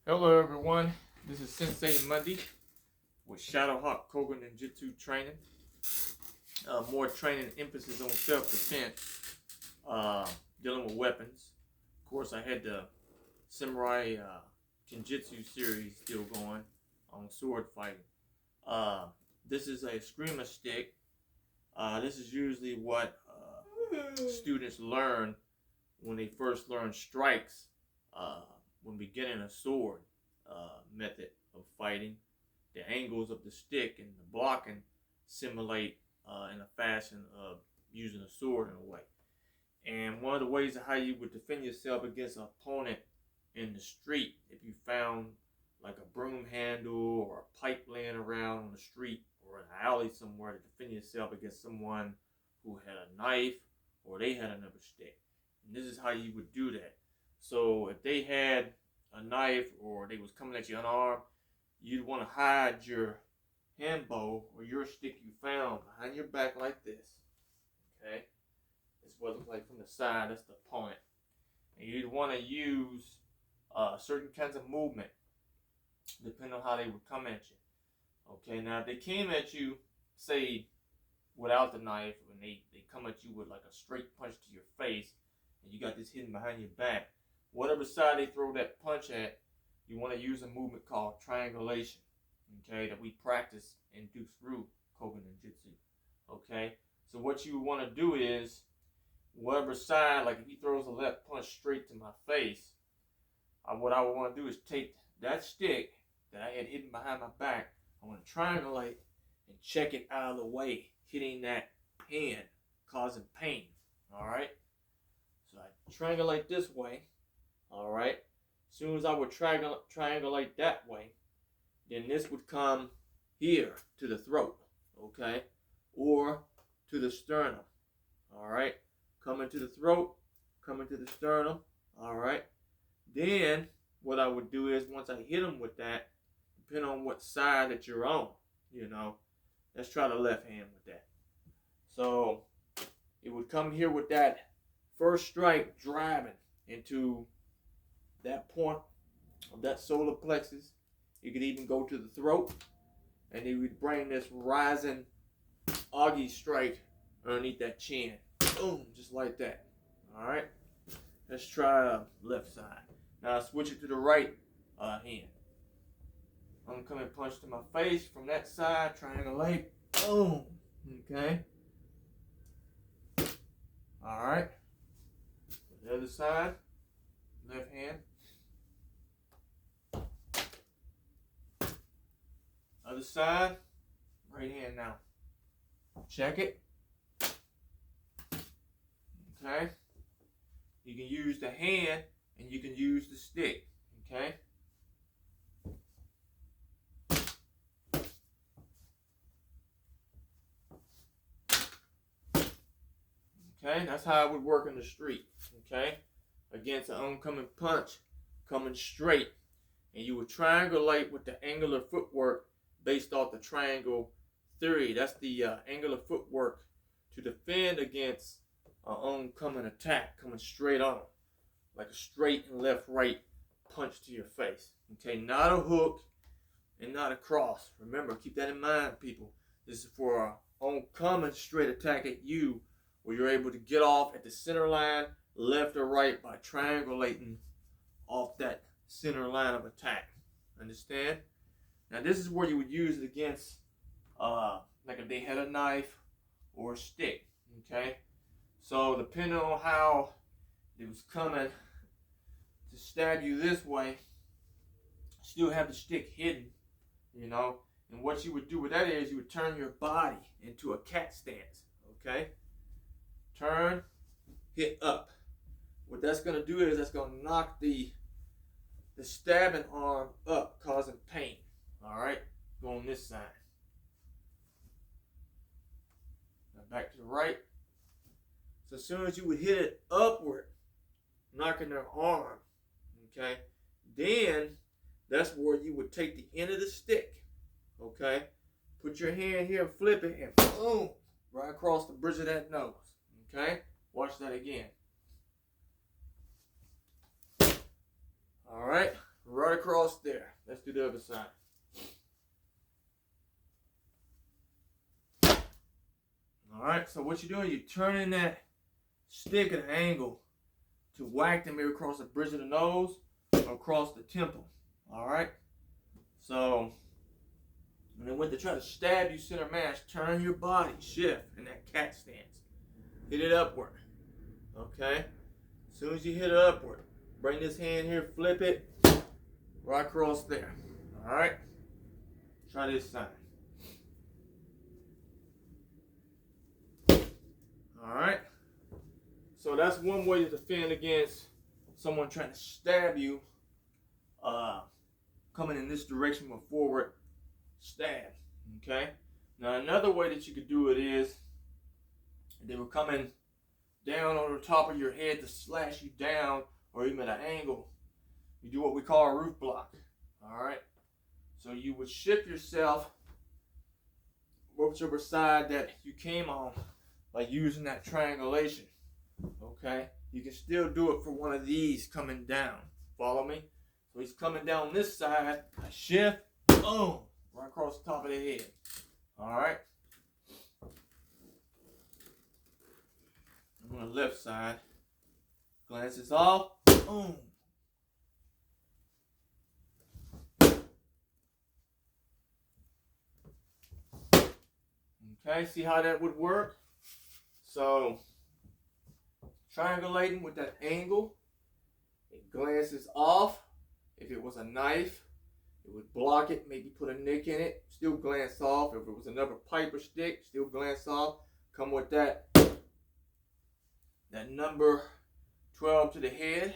Hello everyone, this is Sensei Monday with Shadowhawk Koga Ninjutsu training. More training emphasis on self-defense, dealing with weapons. Of course, I had the Samurai Kenjutsu series still going on sword fighting. This is a screamer stick. This is usually what students learn when they first learn strikes. When beginning a sword method of fighting, the angles of the stick and the blocking simulate in a fashion of using a sword in a way. And one of the ways of how you would defend yourself against an opponent in the street, if you found like a broom handle or a pipe laying around on the street or an alley somewhere, to defend yourself against someone who had a knife or they had another stick. And this is how you would do that. So if they had a knife or they was coming at you unarmed, you'd want to hide your hand bow or your stick you found behind your back like this. Okay? This is what it looks like from the side. That's the opponent. And you'd want to use certain kinds of movement depending on how they would come at you. Okay, now if they came at you, say, without the knife, and they come at you with like a straight punch to your face, and you got this hidden behind your back, whatever side they throw that punch at, you want to use a movement called triangulation, okay, that we practice and do through Koga Ninjutsu, okay? So what you want to do is, whatever side, like if he throws a left punch straight to my face, what I want to do is take that stick that I had hidden behind my back, I want to triangulate and check it out of the way, hitting that hand, causing pain, all right? So I triangulate this way, all right? As soon as I would triangulate that way, then this would come here to the throat, okay? Or to the sternum, all right? Coming to the throat, coming to the sternum, all right? Then what I would do is, once I hit them with that, depending on what side that you're on, you know, let's try the left hand with that. So it would come here with that first strike driving into that point of that solar plexus. You could even go to the throat, and you would bring this rising Augie strike underneath that chin. Boom, just like that. All right, let's try left side. Now I switch it to the right hand. Oncoming punch to my face from that side, triangulate, boom, okay. All right, the other side, left hand. Other side, right hand now. Check it. Okay. You can use the hand and you can use the stick. Okay. Okay, that's how it would work in the street. Okay. Against an oncoming punch, coming straight. And you would triangulate with the angular footwork based off the triangle theory. That's the angular footwork to defend against an oncoming attack coming straight on, like a straight and left-right punch to your face. Okay, not a hook and not a cross. Remember, keep that in mind, people. This is for an oncoming straight attack at you, where you're able to get off at the center line, left or right, by triangulating off that center line of attack. Understand? Now this is where you would use it against, like if they had a knife or a stick. Okay? So depending on how it was coming to stab you this way, still have the stick hidden, you know. And what you would do with that is you would turn your body into a cat stance. Okay? Turn, hit up. What that's going to do is that's going to knock the stabbing arm up, causing pain. All right, go on this side. Now back to the right. So as soon as you would hit it upward, knocking their arm, okay, then that's where you would take the end of the stick, okay, put your hand here and flip it, and boom, right across the bridge of that nose, okay. Watch that again. All right, right right across there. Let's do the other side. Alright, so what you're doing, you're turning that stick at an angle to whack them here across the bridge of the nose or across the temple. Alright? So, when they went to try to stab you center mass, turn your body, shift in that cat stance. Hit it upward. Okay? As soon as you hit it upward, bring this hand here, flip it right across there. Alright? Try this side. Alright? So that's one way to defend against someone trying to stab you, coming in this direction with forward stab. Okay? Now another way that you could do it is, if they were coming down on the top of your head to slash you down, or even at an angle, you do what we call a roof block. Alright? So you would shift yourself whichever side that you came on by using that triangulation. Okay? You can still do it for one of these coming down. Follow me? So he's coming down this side, I shift, boom, right across the top of the head. Alright? I'm on the left side. Glances off, boom. Okay, see how that would work? So, triangulating with that angle, it glances off. If it was a knife, it would block it, maybe put a nick in it, still glance off. If it was another pipe or stick, still glance off. Come with that number 12 to the head,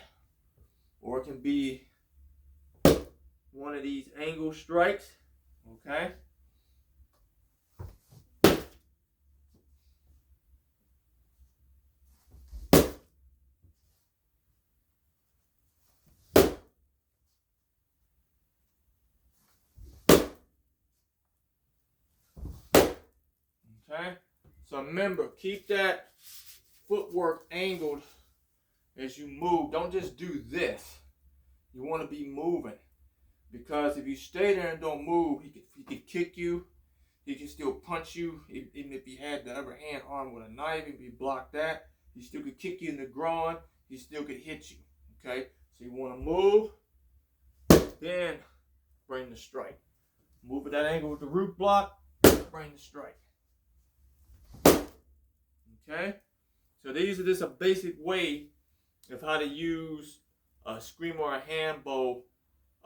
or it can be one of these angle strikes. Okay? Okay? So remember, keep that footwork angled as you move. Don't just do this. You want to be moving. Because if you stay there and don't move, he could kick you. He can still punch you. Even if he had the other hand armed with a knife, if you block that, he still could kick you in the groin. He still could hit you. Okay? So you want to move, then bring the strike. Move at that angle with the root block, bring the strike. Okay? So these are just a basic way of how to use a screamer or a hand bow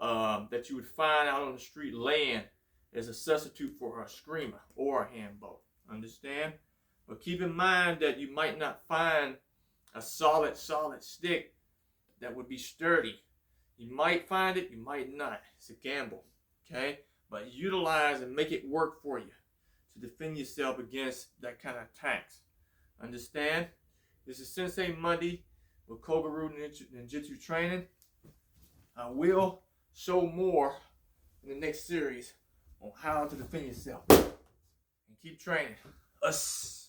that you would find out on the street laying as a substitute for a screamer or a hand bow. Understand? But keep in mind that you might not find a solid stick that would be sturdy. You might find it, you might not. It's a gamble. Okay? But utilize and make it work for you to defend yourself against that kind of attacks. Understand? This is Sensei Monday with Koga Ryu Ninjutsu training. I will show more in the next series on how to defend yourself. And keep training. Us.